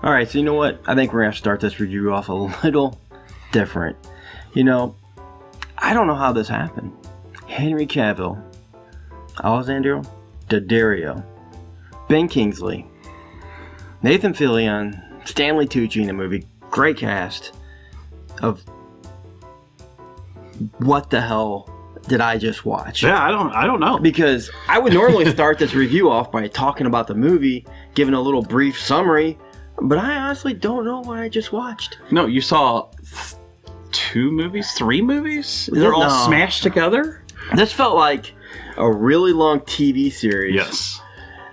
Alright, so you know what? I think we're going to start this review off a little different. You know, I don't know how this happened. Henry Cavill, Alexandra Daddario, Ben Kingsley, Nathan Fillion, Stanley Tucci in the movie. Great cast of what the hell did I just watch? Yeah, I don't know. Because I would normally start this review off by talking about the movie, giving a little brief summary, but I honestly don't know what I just watched. No, you saw 2 movies? 3 movies? They're all smashed together? This felt like a really long TV series. Yes.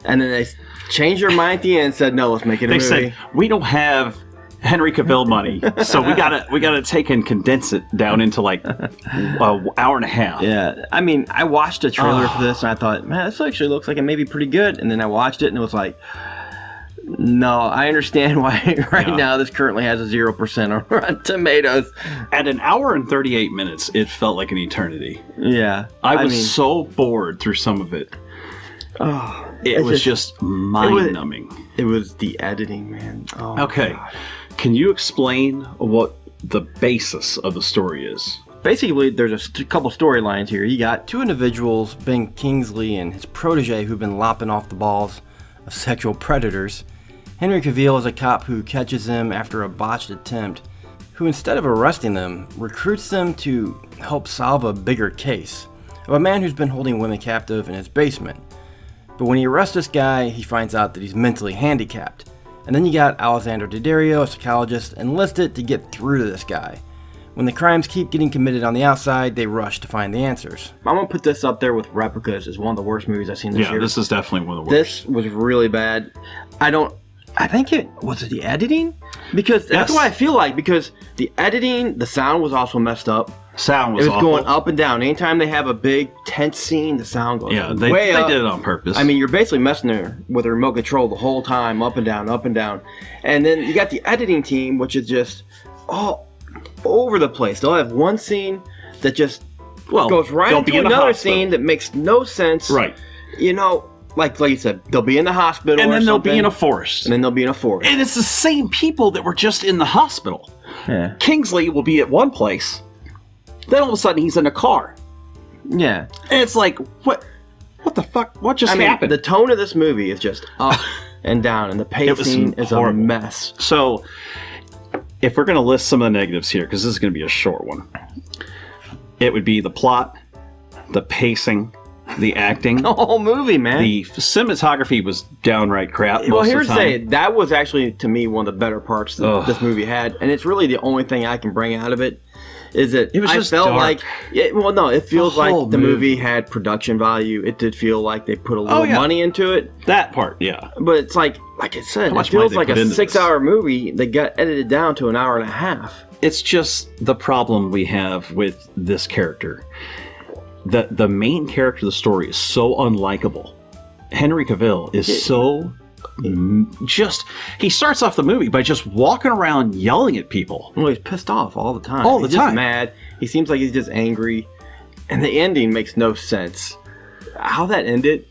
And then they changed their mind at the end and said, no, let's make it a movie. They said, we don't have Henry Cavill money, so we gotta take and condense it down into like an hour and a half. Yeah. I mean, I watched a trailer for this and I thought, man, this actually looks like it may be pretty good. And then I watched it and it was like, no, I understand why now this currently has a 0% on Rotten Tomatoes. At an hour and 38 minutes, it felt like an eternity. Yeah. I was so bored through some of it. Oh, it was just mind-numbing. It was the editing, man. Oh, okay. God. Can you explain what the basis of the story is? Basically, there's a couple storylines here. You got 2 individuals, Ben Kingsley and his protege, who've been lopping off the balls of sexual predators. Henry Cavill is a cop who catches them after a botched attempt, who instead of arresting them, recruits them to help solve a bigger case of a man who's been holding women captive in his basement. But when he arrests this guy, he finds out that he's mentally handicapped. And then you got Alexandra Daddario, a psychologist, enlisted to get through to this guy. When the crimes keep getting committed on the outside, they rush to find the answers. I'm going to put this up there with Replicas as one of the worst movies I've seen this year. Yeah, this is definitely one of the worst. This was really bad. I think it was the editing? Because that's what I feel like, because the editing, the sound was also messed up. Sound was awful. It was going up and down. Anytime they have a big tense scene, the sound goes way up. They did it on purpose. I mean, you're basically messing with a remote control the whole time, up and down, up and down. And then you got the editing team, which is just all over the place. They'll have one scene that just goes right into another scene that makes no sense. Right. You know, like you said, they'll be in the hospital and then they'll be in a forest. And then they'll be in a forest. And it's the same people that were just in the hospital. Yeah. Kingsley will be at one place, then all of a sudden he's in a car. Yeah. And it's like, what the fuck? What just happened? The tone of this movie is just up and down, and the pacing is a mess. So, if we're going to list some of the negatives here, because this is going to be a short one, it would be the plot, the pacing, the acting. The whole movie, man. The cinematography was downright crap. Well, here's the thing. That was actually, to me, one of the better parts that this movie had. And it's really the only thing I can bring out of it. Is that it was just dark. Like... it feels like the movie had production value. It did feel like they put a little money into it. That part, yeah. But it's like I said, it feels like a 6-hour movie that got edited down to an hour and a half. It's just the problem we have with this character. The main character of the story is so unlikable. Henry Cavill is so... he starts off the movie by just walking around yelling at people. Well, he's pissed off all the time. He's just mad. He seems like he's just angry. And the ending makes no sense. How that ended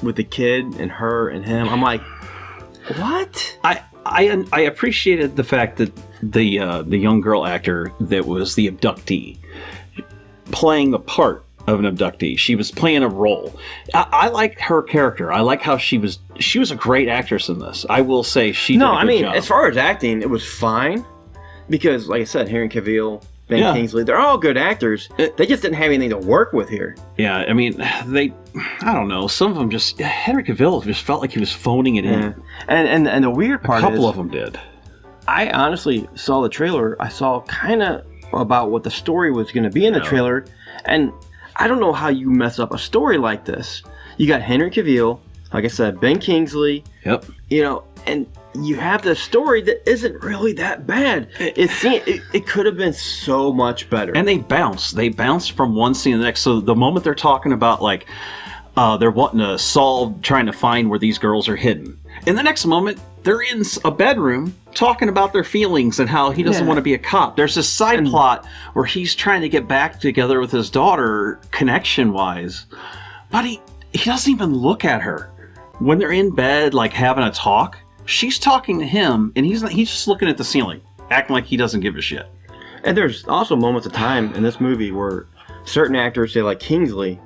with the kid and her and him, I'm like, what? I appreciated the fact that the young girl actor that was the abductee playing the part of an abductee. She was playing a role. I liked her character. I like how she was a great actress in this. I will say she did a good job. As far as acting, it was fine. Because, like I said, Henry Cavill, Ben Kingsley, they're all good actors. They just didn't have anything to work with here. Yeah, I mean, I don't know. Some of them just, Henry Cavill just felt like he was phoning it in. And the weird part is, a couple of them did. I honestly saw the trailer. I saw kind of about what the story was going to be in the trailer. And I don't know how you mess up a story like this. You got Henry Cavill, like I said, Ben Kingsley. Yep. You know, and you have this story that isn't really that bad. It could have been so much better. And they bounce from one scene to the next. So the moment they're talking about like, they're wanting to trying to find where these girls are hidden. In the next moment, they're in a bedroom talking about their feelings and how he doesn't want to be a cop. There's this side plot where he's trying to get back together with his daughter, connection-wise, but he doesn't even look at her. When they're in bed, like having a talk, she's talking to him, and he's just looking at the ceiling, acting like he doesn't give a shit. And there's also moments of time in this movie where certain actors, say like Kingsley,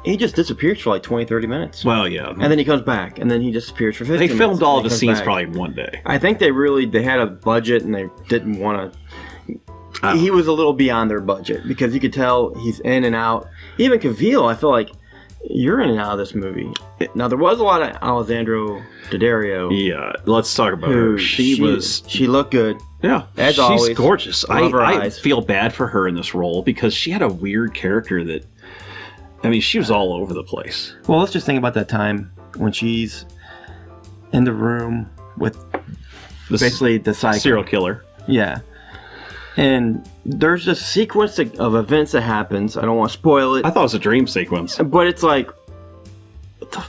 he just disappears for like 20, 30 minutes. Well, yeah. And then he comes back, and then he disappears for 15 minutes. They filmed all of the scenes back. probably one day. I think they had a budget, and they didn't want to... He was a little beyond their budget, because you could tell he's in and out. Even Cavill, I feel like you're in and out of this movie. Now, there was a lot of Alexandra Daddario. Yeah, let's talk about her. She looked good. Yeah, as she's always. She's gorgeous. Love her I eyes. feel bad for her in this role because she had a weird character that... I mean, she was all over the place. Well, let's just think about that time when she's in the room with basically the psycho. Serial killer. Yeah. And there's a sequence of events that happens. I don't want to spoil it. I thought it was a dream sequence. But it's like, what the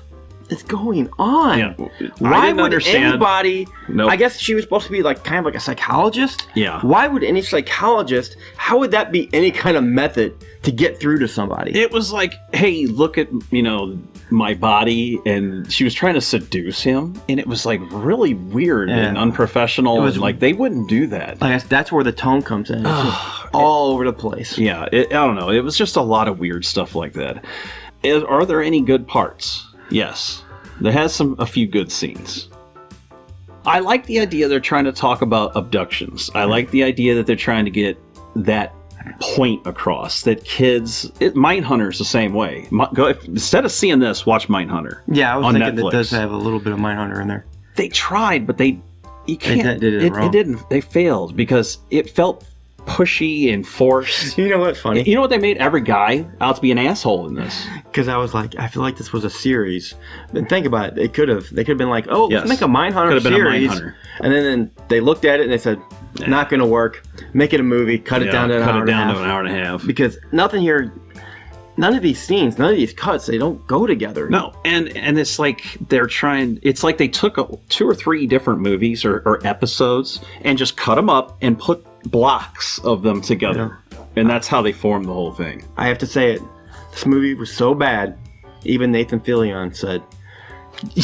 is going on? Yeah. Why would understand. anybody... Nope. I guess she was supposed to be like kind of like a psychologist. Yeah. Why would any psychologist... How would that be any kind of method to get through to somebody? It was like, hey, look at, my body. And she was trying to seduce him. And it was like really weird and unprofessional. It was like, they wouldn't do that. Like that's where the tone comes in. It's just all over the place. Yeah. I don't know. It was just a lot of weird stuff like that. Are there any good parts? Yes. There has a few good scenes. I like the idea they're trying to talk about abductions. I like the idea that they're trying to get that point across. That kids... Mindhunter's the same way. Instead of seeing this, watch Mindhunter. Yeah, I was thinking Netflix. It does have a little bit of Mindhunter in there. They tried, but you can't... It didn't. They failed because it felt pushy and forced. You know what's funny? You know what? They made every guy out to be an asshole in this. Because I was like, I feel like this was a series. But think about it. They could have been like, oh, let's make a Mindhunter series. Been a Mindhunter. And then they looked at it and they said, not going to work. Make it a movie. Cut it down to an hour and a half. Because nothing here... None of these scenes, none of these cuts, they don't go together. No, and it's like they're trying... It's like they took 2 or 3 different movies or episodes and just cut them up and put blocks of them together. Yeah. And that's how they formed the whole thing. I have to say it. This movie was so bad, even Nathan Fillion said,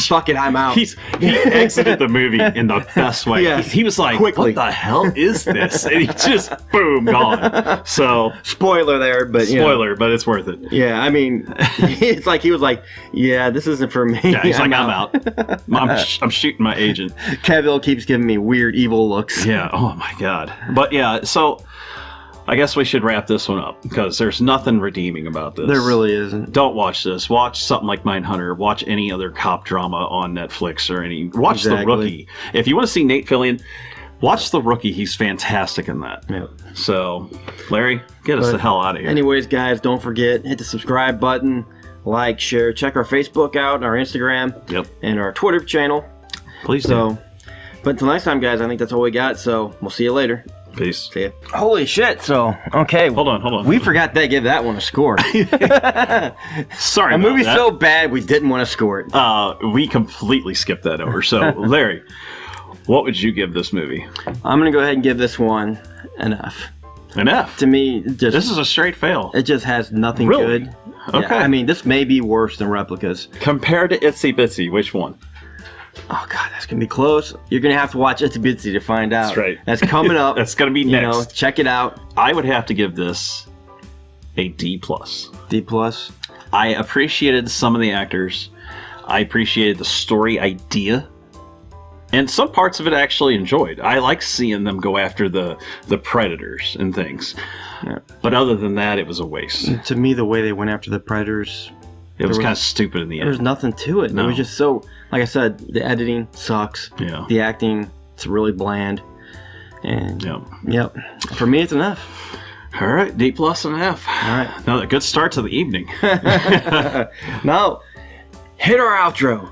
fuck it, I'm out. He exited the movie in the best way. Yeah. He was like, quickly. What the hell is this? And he just, boom, gone. So... Spoiler there, but... but it's worth it. Yeah, I mean, it's like he was like, yeah, this isn't for me. Yeah, he's I'm out. I'm shooting my agent. Cavill keeps giving me weird, evil looks. Yeah, oh my God. But yeah, so... I guess we should wrap this one up because there's nothing redeeming about this. There really isn't. Don't watch this. Watch something like Mindhunter. Watch any other cop drama on Netflix or any. Watch The Rookie. If you want to see Nate Fillion, watch The Rookie. He's fantastic in that. Yep. So, Larry, get us the hell out of here. Anyways, guys, don't forget, hit the subscribe button, like, share, check our Facebook out, our Instagram, and our Twitter channel. Please do. But until next time, guys, I think that's all we got. So we'll see you later. Peace. See ya. Holy shit. So, okay. Hold on. We forgot to give that one a score. Sorry. A movie's so bad, we didn't want to score it. We completely skipped that over. So, Larry, what would you give this movie? I'm going to go ahead and give this one an F. An F? To me, this is a straight fail. It just has nothing really? good. Okay. Yeah, I mean, this may be worse than Replicas. Compared to Itsy Bitsy, which one? Oh, God, that's going to be close. You're going to have to watch Itsy Bitsy to find out. That's right. That's coming up. That's going to be next. Check it out. I would have to give this a D+. D+. I appreciated some of the actors. I appreciated the story idea. And some parts of it I actually enjoyed. I like seeing them go after the predators and things. Yeah. But other than that, it was a waste. And to me, the way they went after the predators... It was kind of stupid in the end. There was nothing to it. No. It was just so... Like I said, the editing sucks. Yeah. The acting, it's really bland. And... Yep. For me, it's an F. All right. D+ and an F. All right. Another good start to the evening. Now, hit our outro.